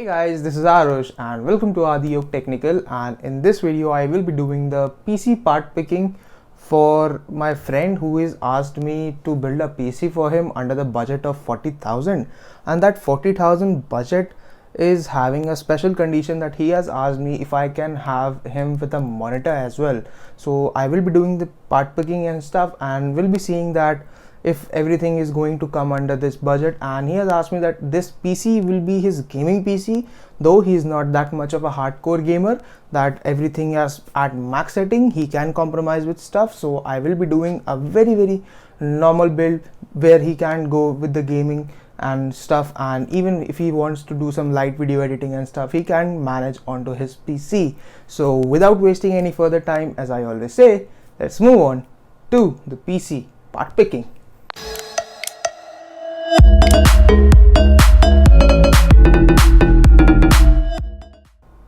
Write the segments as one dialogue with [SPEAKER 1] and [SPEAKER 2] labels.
[SPEAKER 1] Hey guys, this is Arush and welcome to Adiyog Technical, and in this video I will be doing the PC part picking for my friend who has asked me to build a PC for him under the budget of 40,000, and that 40,000 budget is having a special condition that he has asked me if I can have him with a monitor as well. So I will be doing the part picking and stuff, and we'll be seeing that if everything is going to come under this budget. And he has asked me that this PC will be his gaming PC, though he is not that much of a hardcore gamer, that everything is at max setting, he can compromise with stuff. So I will be doing a very normal build where he can go with the gaming and stuff, and even if he wants to do some light video editing and stuff, he can manage onto his PC. So without wasting any further time, as I always say, let's move on to the PC part picking.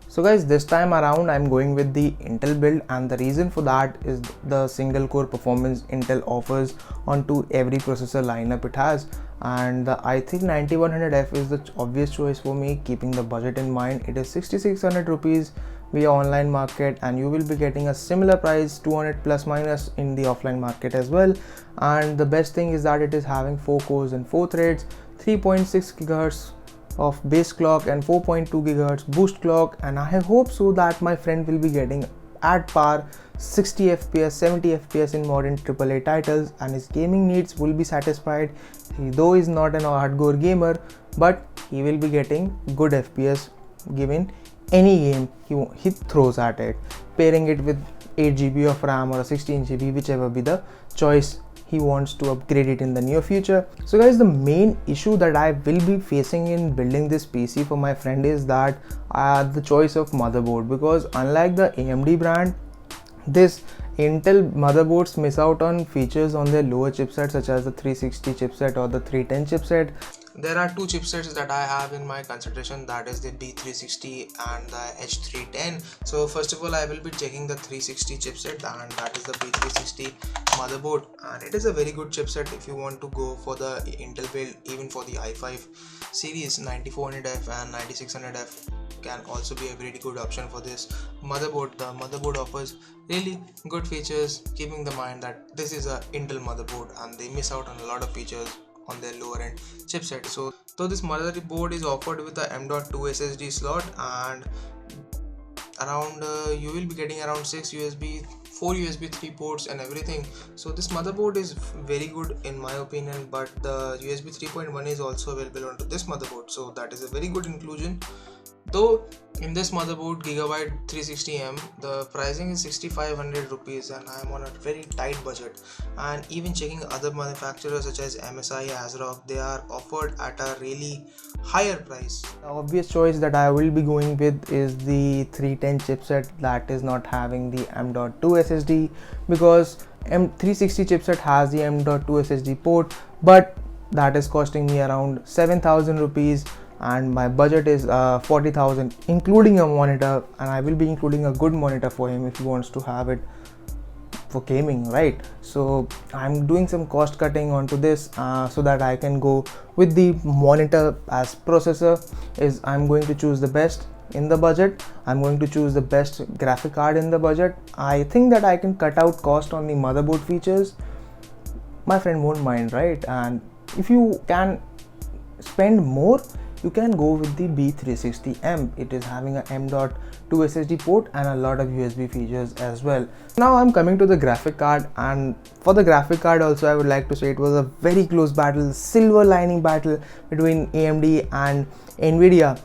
[SPEAKER 1] So guys, this time around I'm going with the Intel build, and the reason for that is the single core performance Intel offers onto every processor lineup it has, and the i3 9100F is the obvious choice for me, keeping the budget in mind. It is 6600 rupees via online market, and you will be getting a similar price, 200 plus minus, in the offline market as well. And the best thing is that it is having 4 cores and 4 threads, 3.6 GHz of base clock and 4.2 GHz boost clock, and I hope so that my friend will be getting at par 60 FPS 70 FPS in modern AAA titles, and his gaming needs will be satisfied. Though he's not an hardcore gamer, but he will be getting good FPS given any game he throws at it, pairing it with 8 GB of RAM or a 16 GB, whichever be the choice he wants to upgrade it in the near future. So guys, the main issue that I will be facing in building this PC for my friend is that the choice of motherboard, because unlike the AMD brand, this Intel motherboards miss out on features on their lower chipset, such as the 360 chipset or the 310 chipset. There are two chipsets that I have in my consideration, that is the B360 and the H310. So first of all, I will be checking the 360 chipset, and that is the B360 motherboard, and it is a very good chipset if you want to go for the Intel build. Even for the i5 series, 9400F and 9600F can also be a very good option for this motherboard. The motherboard offers really good features, keeping in mind that this is a Intel motherboard and they miss out on a lot of features on their lower end chipset. So this motherboard is offered with a M.2 SSD slot, and around you will be getting around 4 USB 3 ports and everything. So this motherboard is very good in my opinion, but the USB 3.1 is also available onto this motherboard, so that is a very good inclusion. Though in this motherboard Gigabyte 360M, the pricing is 6500 rupees, and I am on a very tight budget. And even checking other manufacturers such as MSI, ASRock, they are offered at a really higher price. The obvious choice that I will be going with is the 310 chipset that is not having the M.2 SSD, because M360 chipset has the M.2 SSD port, but that is costing me around 7,000 rupees, and my budget is 40,000 including a monitor, and I will be including a good monitor for him if he wants to have it for gaming, right? So I'm doing some cost cutting onto this so that I can go with the monitor. As processor is, I'm going to choose the best in the budget. I'm going to choose the best graphic card in the budget. I think that I can cut out cost on the motherboard features. My friend won't mind, right? And if you can spend more, you can go with the B360M. It is having a M.2 SSD port and a lot of USB features as well. Now I'm coming to the graphic card, and for the graphic card also I would like to say it was a very close battle, silver lining battle between AMD and Nvidia.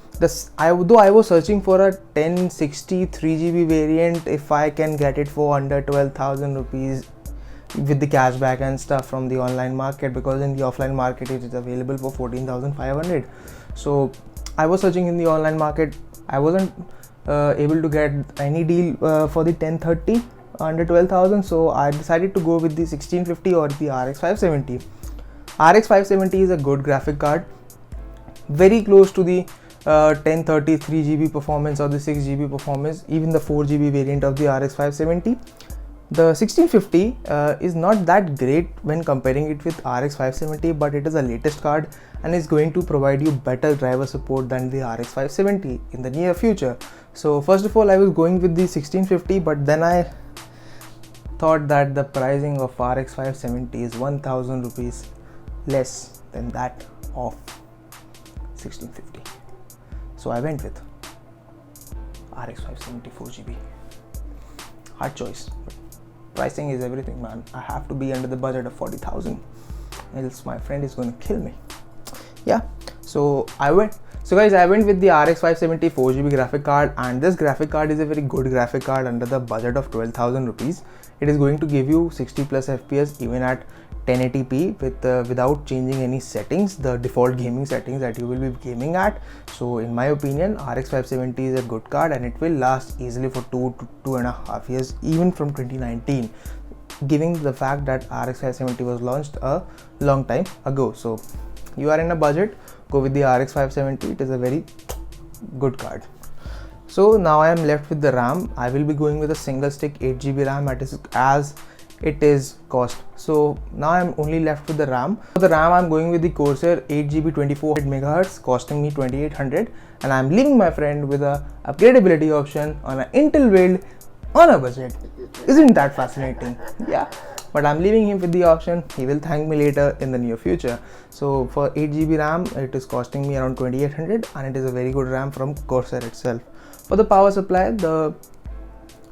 [SPEAKER 1] Though I was searching for a 1060 3GB variant, if I can get it for under 12,000 rupees with the cashback and stuff from the online market, because in the offline market it is available for 14,500. So I was searching in the online market, I wasn't able to get any deal for the 1030 under 12,000, so I decided to go with the 1650 or the RX 570. RX 570 is a good graphic card, very close to the 1030 3GB performance or the 6GB performance, even the 4GB variant of the RX 570. The 1650 is not that great when comparing it with RX 570, but it is a latest card and is going to provide you better driver support than the RX 570 in the near future. So first of all, I was going with the 1650, but then I thought that the pricing of RX 570 is 1000 rupees less than that of 1650. So I went with RX 570 4GB. Hard choice, but pricing is everything, man. I have to be under the budget of 40,000, else my friend is going to kill me. Yeah, so I went with the RX 570 4GB graphic card, and this graphic card is a very good graphic card under the budget of 12,000 rupees. It is going to give you 60+ FPS even at 1080p without changing any settings, the default gaming settings that you will be gaming at. So in my opinion, RX 570 is a good card and it will last easily for 2 to 2.5 years, even from 2019, giving the fact that RX 570 was launched a long time ago. So you are in a budget, go with the RX 570. It is a very good card. So now I am left with the RAM. I will be going with a single stick 8GB RAM as it is cost. So now I'm only left with the RAM. For the RAM, I'm going with the Corsair 8GB 2400MHz, costing me 2800, and I'm leaving my friend with a upgradability option on an Intel build on a budget. Isn't that fascinating? Yeah, but I'm leaving him with the option. He will thank me later in the near future. So for 8GB RAM, it is costing me around 2800, and it is a very good RAM from Corsair itself. For the power supply, the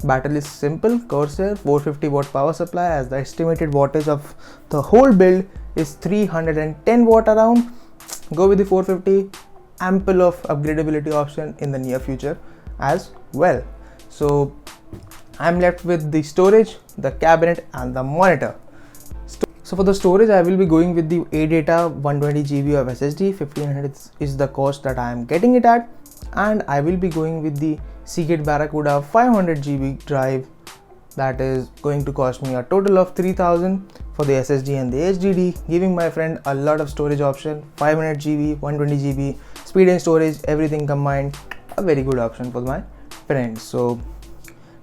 [SPEAKER 1] battery is simple. Corsair 450 watt power supply, as the estimated wattage of the whole build is 310 watt around. Go with the 450. Ample of upgradability option in the near future as well. So I'm left with the storage, the cabinet and the monitor. So for the storage, I will be going with the ADATA 120GB of SSD. 1500 is the cost that I am getting it at, and I will be going with the Seagate Barracuda 500GB drive. That is going to cost me a total of 3000 for the SSD and the HDD, giving my friend a lot of storage option. 500GB, 120GB, speed and storage, everything combined. A very good option for my friend. So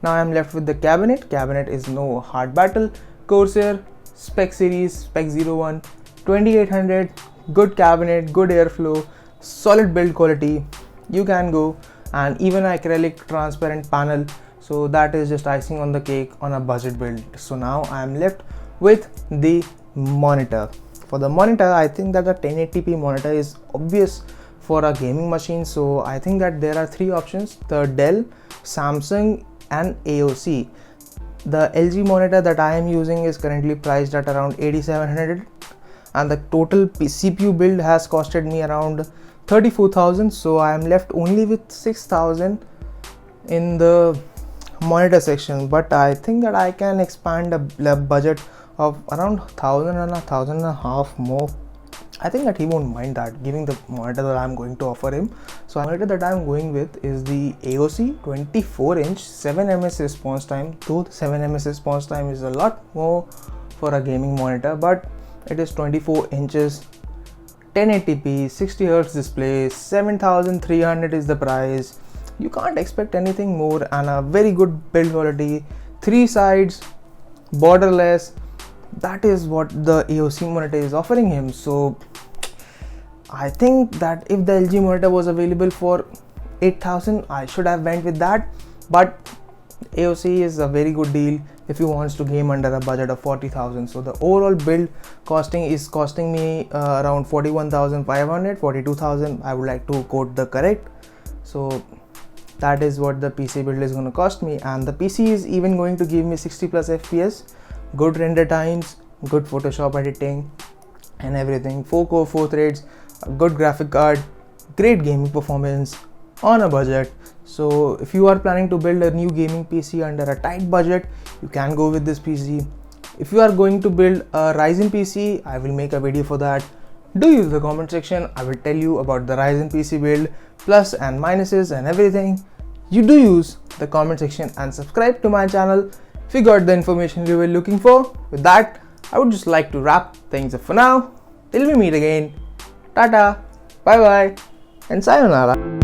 [SPEAKER 1] now I am left with the cabinet. Cabinet is no hard battle. Corsair Spec Series, Spec 01, 2800, good cabinet, good airflow, solid build quality. You can go, and even acrylic transparent panel, so that is just icing on the cake on a budget build. So now I am left with the monitor. For the monitor, I think that the 1080p monitor is obvious for a gaming machine. So I think that there are three options: the Dell, Samsung and AOC. The LG monitor that I am using is currently priced at around 8700, and the total CPU build has costed me around 34,000. So I am left only with 6,000 in the monitor section, but I think that I can expand a budget of around 1,000 and 1,500 more. I think that he won't mind that, giving the monitor that I'm going to offer him. So the monitor that I'm going with is the AOC 24-inch 7ms response time. Though the 7ms response time is a lot more for a gaming monitor, but it is 24 inches, 1080p, 60Hz display, 7,300 is the price. You can't expect anything more, and a very good build quality, 3 sides, borderless. That is what the AOC monitor is offering him. So I think that if the LG monitor was available for 8,000, I should have went with that, but AOC is a very good deal if you wants to game under a budget of 40,000. So the overall build costing is costing me around 41,500, 42,000. I would like to quote the correct. So that is what the PC build is going to cost me, and the PC is even going to give me 60+ FPS, good render times, good Photoshop editing and everything, 4 core 4 threads, a good graphic card, great gaming performance on a budget. So if you are planning to build a new gaming PC under a tight budget, you can go with this PC. If you are going to build a Ryzen PC, I will make a video for that. Do use the comment section. I will tell you about the Ryzen PC build, plus and minuses and everything. You do use the comment section and subscribe to my channel if you got the information you were looking for. With that, I would just like to wrap things up for now. Till we meet again, tata, bye bye and sayonara.